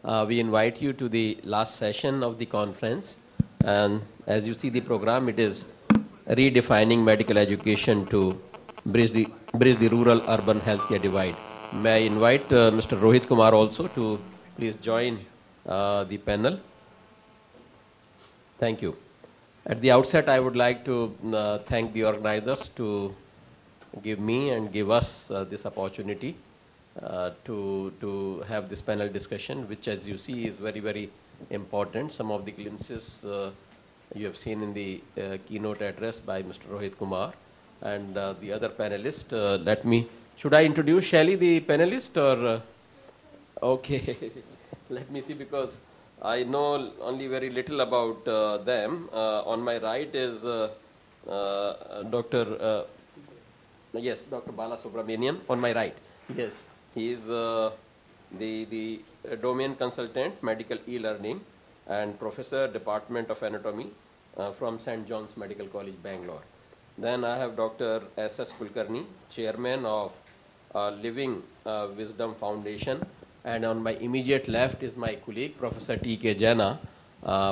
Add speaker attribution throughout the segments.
Speaker 1: We invite you to the last session of the conference. And as you see the program, it is redefining medical education to bridge the rural-urban healthcare divide. May I invite Mr. Rohit Kumar also to please join the panel. Thank you. At the outset, I would like to thank the organizers to give me and give us this opportunity to have this panel discussion, which, as you see, is very, very important. Some of the glimpses you have seen in the keynote address by Mr. Rohit Kumar and the other panelist. Should I introduce Shelly, the panelist, or? Okay, let me see, because I know only very little about them. On my right is Dr. Dr. Bala Subramanian, on my right. Yes, he is the domain consultant, medical e-learning, and professor, Department of Anatomy from St. John's Medical College, Bangalore. Then I have Dr. S.S. Kulkarni, chairman of Living Wisdom Foundation. And on my immediate left is my colleague, Professor T.K. Jaina,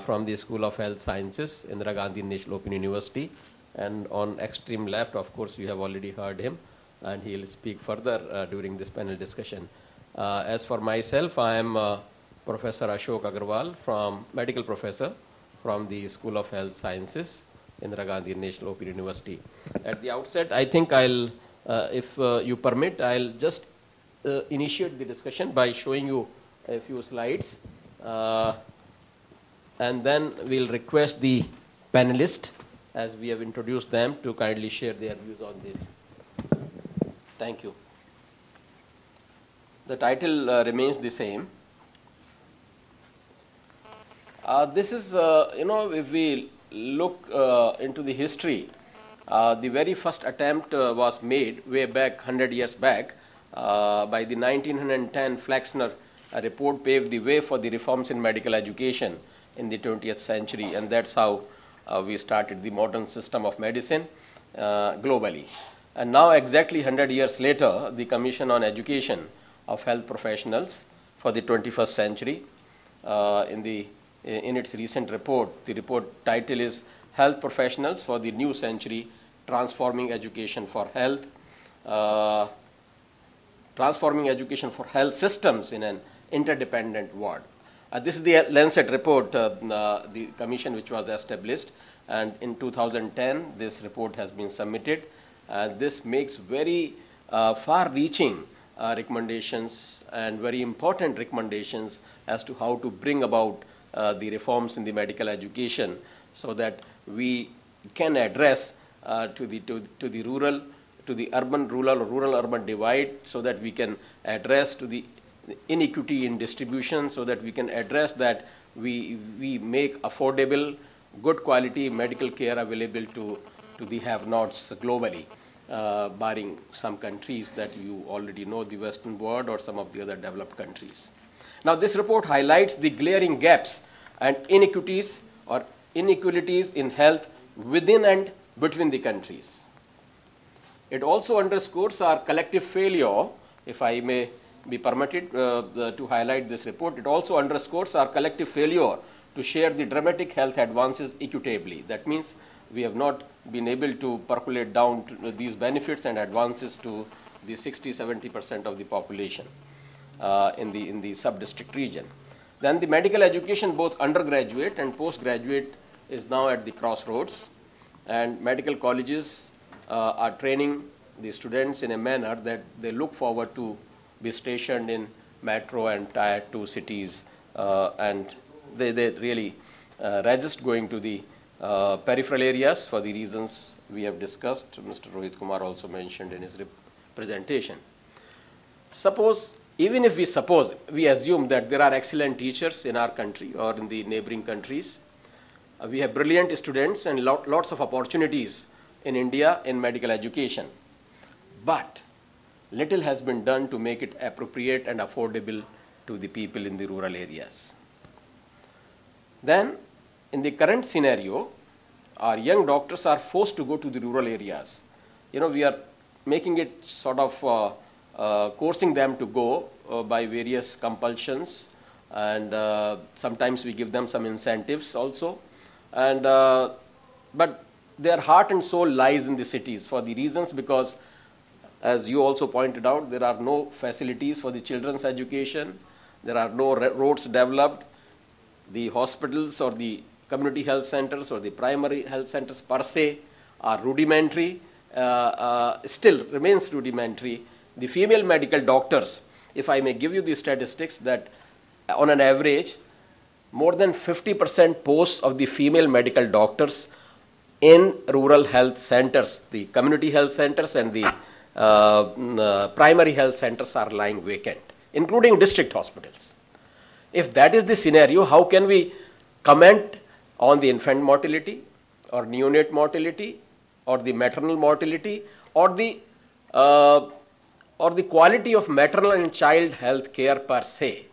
Speaker 1: from the School of Health Sciences, Indira Gandhi National Open University. And on extreme left, of course, you have already heard him, and he will speak further during this panel discussion. As for myself, I am Professor Ashok Agarwal, medical professor from the School of Health Sciences, Indira Gandhi National Open University. At the outset, I think if you permit, I'll just initiate the discussion by showing you a few slides, and then we'll request the panelists, as we have introduced them, to kindly share their views on this. Thank you. The title remains the same. This is, if we look into the history, the very first attempt was made way back 100 years back by the 1910 Flexner report paved the way for the reforms in medical education in the 20th century, and that's how we started the modern system of medicine globally. And now, exactly 100 years later, the Commission on Education of Health Professionals for the 21st century, in its recent report, the report title is Health Professionals for the New Century, Transforming Education for Health, Transforming Education for Health Systems in an Interdependent World. This is the Lancet report, the commission which was established, and in 2010 this report has been submitted. This makes very far-reaching recommendations and very important recommendations as to how to bring about the reforms in the medical education, so that we can address to the rural-urban divide, so that we can address to the inequity in distribution, so that we can address that we make affordable, good quality medical care available to the have-nots globally, barring some countries that you already know, the Western world or some of the other developed countries. Now, this report highlights the glaring gaps and inequities or inequalities in health within and between the countries. It also underscores our collective failure, if I may be permitted to highlight this report. It also underscores our collective failure to share the dramatic health advances equitably. That means we have not been able to percolate down to these benefits and advances to the 60–70% of the population in the sub-district region. Then the medical education, both undergraduate and postgraduate, is now at the crossroads, and medical colleges are training the students in a manner that they look forward to be stationed in metro and tier 2 cities, and they really resist going to the peripheral areas for the reasons we have discussed. Mr. Rohit Kumar also mentioned in his presentation. Even if we assume that there are excellent teachers in our country or in the neighboring countries, we have brilliant students and lots of opportunities in India in medical education. But little has been done to make it appropriate and affordable to the people in the rural areas. Then, in the current scenario, our young doctors are forced to go to the rural areas. We are making it sort of coercing them to go by various compulsions and sometimes we give them some incentives also. And but their heart and soul lies in the cities for the reasons because, as you also pointed out, there are no facilities for the children's education. There are no roads developed. The hospitals or the community health centers or the primary health centers per se are rudimentary, still remains rudimentary. The female medical doctors, if I may give you the statistics, that on an average, more than 50% posts of the female medical doctors in rural health centers, the community health centers and the primary health centers are lying vacant, including district hospitals. If that is the scenario, how can we comment on the infant mortality or neonate mortality or the maternal mortality or the quality of maternal and child health care per se?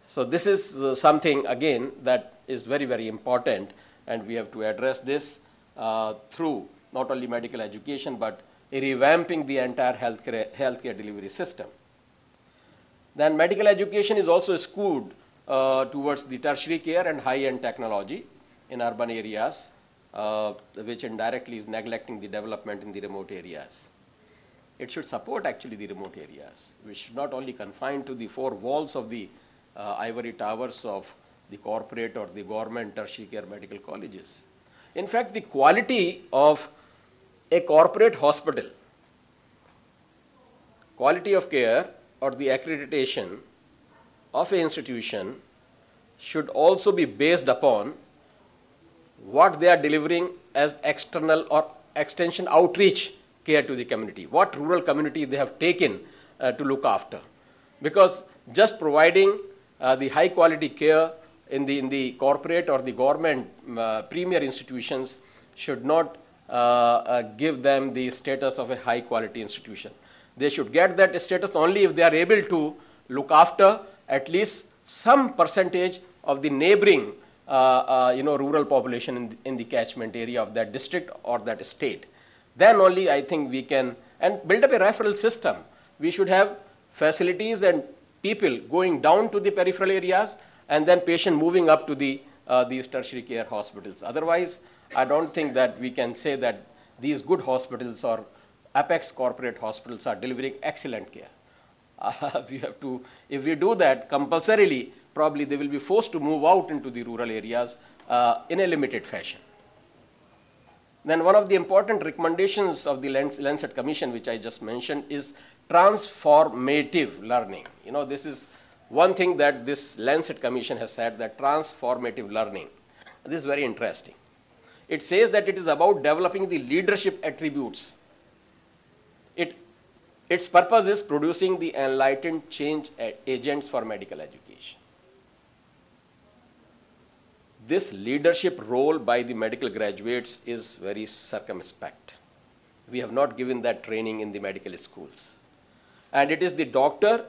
Speaker 1: So this is something again that is very, very important, and we have to address this through not only medical education but revamping the entire healthcare delivery system. Then medical education is also skewed towards the tertiary care and high-end technology in urban areas, which indirectly is neglecting the development in the remote areas. It should support actually the remote areas. We should not only confine to the four walls of the ivory towers of the corporate or the government tertiary care medical colleges. In fact, the quality of a corporate hospital, quality of care or the accreditation of an institution should also be based upon what they are delivering as external or extension outreach care to the community, what rural community they have taken to look after. Because just providing the high quality care in the corporate or the government premier institutions should not give them the status of a high quality institution. They should get that status only if they are able to look after at least some percentage of the neighboring rural population in the catchment area of that district or that state. Then only I think we can build up a referral system. We should have facilities and people going down to the peripheral areas and then patient moving up to these tertiary care hospitals. Otherwise, I don't think that we can say that these good hospitals or apex corporate hospitals are delivering excellent care. We have to, if we do that compulsorily, probably they will be forced to move out into the rural areas in a limited fashion. Then one of the important recommendations of the Lancet Commission, which I just mentioned, is transformative learning. You know, this is one thing that this Lancet Commission has said, that transformative learning. This is very interesting. It says that it is about developing the leadership attributes. Its purpose is producing the enlightened change agents for medical education. This leadership role by the medical graduates is very circumspect. We have not given that training in the medical schools. And it is the doctor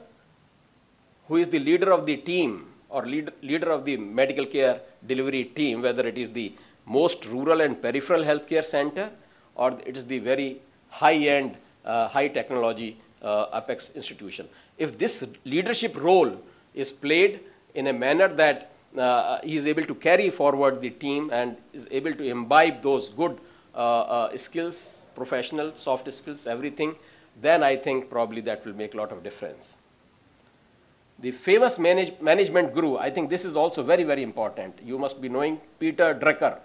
Speaker 1: who is the leader of the team or leader of the medical care delivery team, whether it is the most rural and peripheral healthcare center or it is the very high-end, high technology apex institution. If this leadership role is played in a manner that he is able to carry forward the team and is able to imbibe those good skills, professional, soft skills, everything, then I think probably that will make a lot of difference. The famous management guru, I think this is also very, very important. You must be knowing Peter Drucker.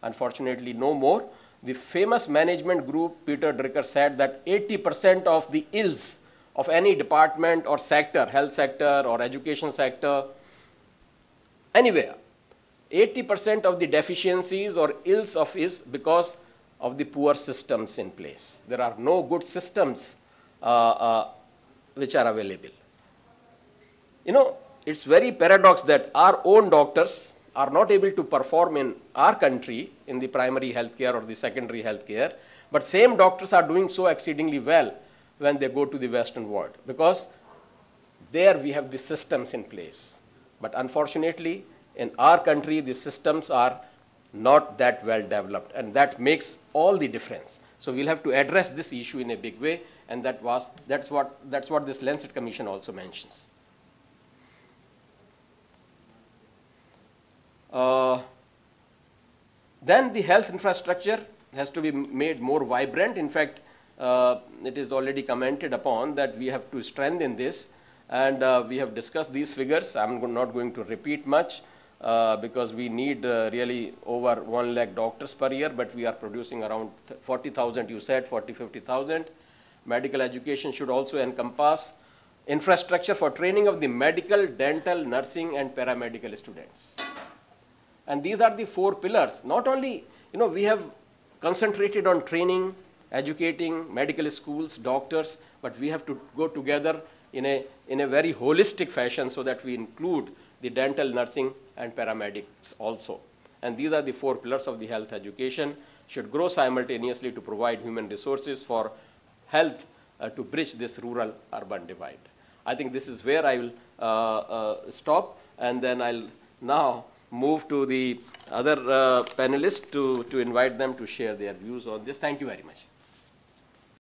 Speaker 1: Unfortunately, no more. The famous management guru, Peter Drucker, said that 80% of the ills of any department or sector, health sector or education sector, anywhere, 80% of the deficiencies or ills of is because of the poor systems in place. There are no good systems which are available. You know, it's very paradox that our own doctors are not able to perform in our country in the primary healthcare or the secondary healthcare, but same doctors are doing so exceedingly well when they go to the Western world, because there we have the systems in place. But unfortunately, in our country, the systems are not that well developed, and that makes all the difference. So we'll have to address this issue in a big way, and that's what this Lancet Commission also mentions. Then the health infrastructure has to be made more vibrant. In fact, it is already commented upon that we have to strengthen this, and we have discussed these figures. I'm not going to repeat much because we need really over 1 lakh doctors per year, but we are producing around 40,000, you said 50,000. Medical education should also encompass infrastructure for training of the medical, dental, nursing, and paramedical students. And these are the 4 pillars. Not only, we have concentrated on training, educating medical schools, doctors, but we have to go together in a very holistic fashion so that we include the dental, nursing, and paramedics also. And these are the 4 pillars of the health education, should grow simultaneously to provide human resources for health to bridge this rural-urban divide. I think this is where I will stop, and then I'll now move to the other panelists to invite them to share their views on this. Thank you very much.